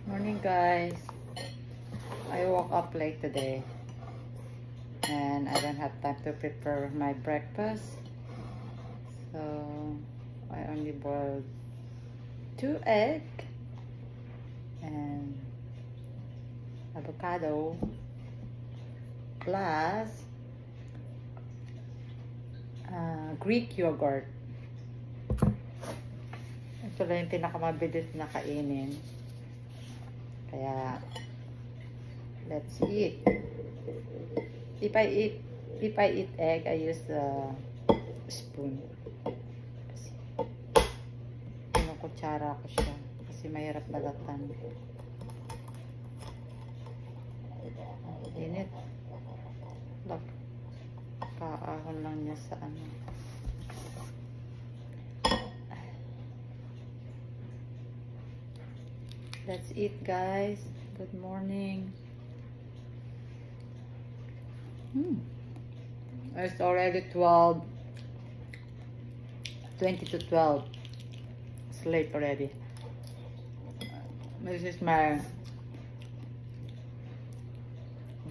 Morning guys. I woke up late today and I don't have time to prepare my breakfast, so I only boiled 2 eggs and avocado plus Greek yogurt. Ito lang yung pinakamabilis na kainin. Kaya, let's eat. If I eat egg, I use the spoon. Kasi, kinukutsara ko siya. Kasi mahirap balatan. Init. Look. Kaahon lang niya sa ano. Let's eat, guys. Good morning. It's already 20 to 12. It's late already. This is my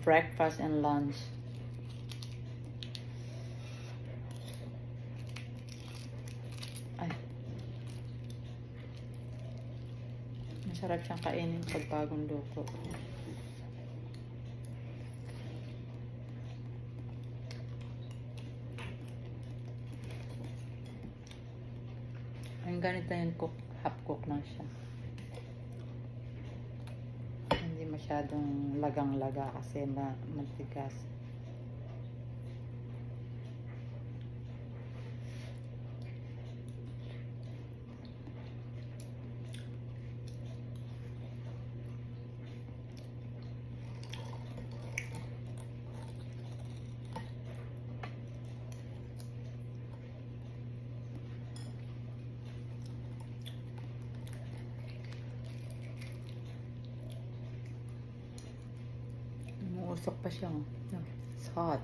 breakfast and lunch. Masarap siyang kainin pag bagong luto. Ang ganito yung half cook lang siya. Hindi masyadong lagang-laga kasi matigas. Usok pa siya. It's hot.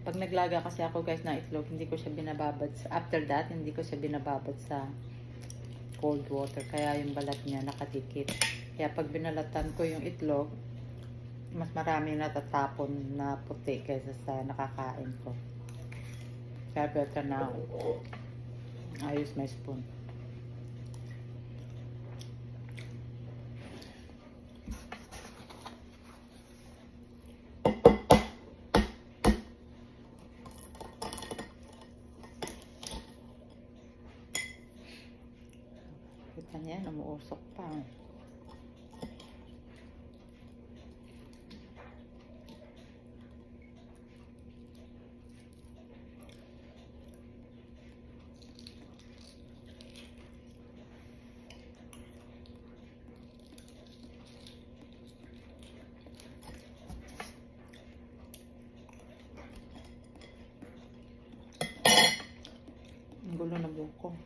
Pag naglaga kasi ako guys ng itlog, hindi ko siya binababad. After that, hindi ko siya binababad sa cold water. Kaya yung balat niya nakadikit. Kaya pag binalatan ko yung itlog, mas marami natatapon na puti kaysa sa nakakain ko. Kaya better na I use my spoon. Kita niya, umuusok pa. Ang gulo na buko.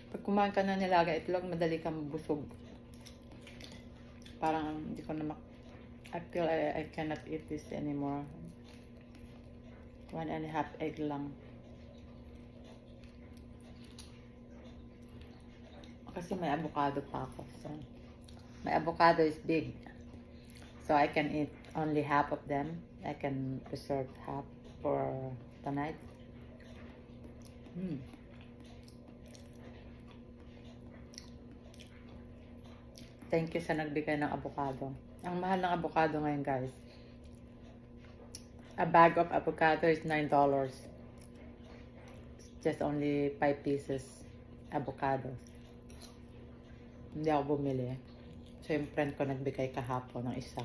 Pag kumain ka na nilaga itlog, madali kang busog. Parang hindi ko na I feel I cannot eat this anymore. 1.5 egg lang. Kasi may avocado pa ako. So, my avocado is big. So I can eat only half of them. I can preserve half for tonight. Thank you sa nagbigay ng avocado. Ang mahal ng avocado ngayon, guys. A bag of avocado is $9. It's just only 5 pieces avocado. Hindi ako bumili. So, yung friend ko nagbigay kahapon ng isa.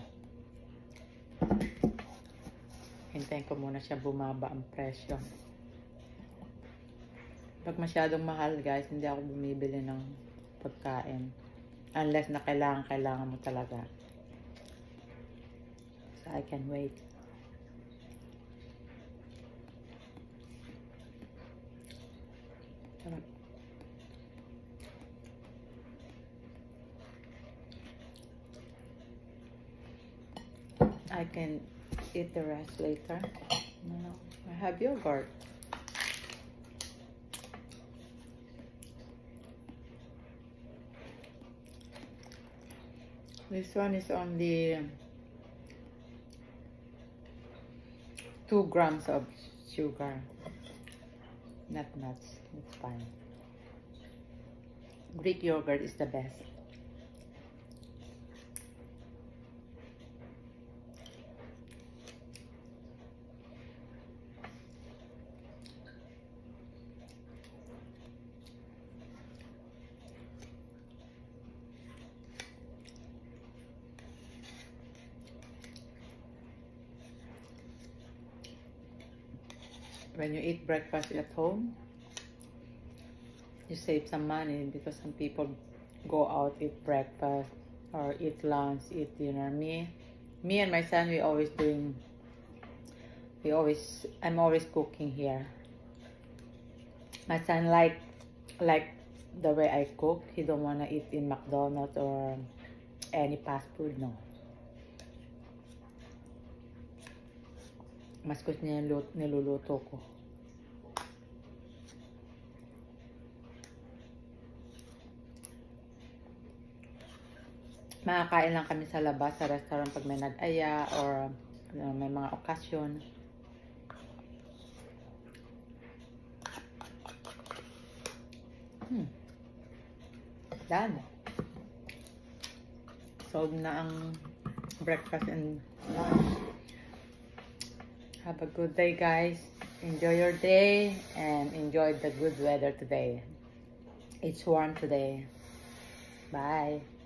Hintayin ko muna siya bumaba ang presyo. Pag masyadong mahal, guys, hindi ako bumibili ng pagkain. Unless na kailangan mo talaga. So, I can wait. Sarap. I can eat the rest later. No, I have yogurt. This one is only 2 grams of sugar. Not much. It's fine. Greek yogurt is the best. When you eat breakfast at home, you save some money because some people go out, eat breakfast or eat lunch, eat dinner. Me and my son, I'm always cooking here. My son like the way I cook. He don't wanna eat in McDonald's or any fast food, no. Mas gusto niya yung niluluto ko. Makakain lang kami sa labas, sa restaurant pag may nag-aya or may mga okasyon. Done. Solved na ang breakfast and lunch. Have a good day, guys. Enjoy your day and enjoy the good weather today. It's warm today. Bye.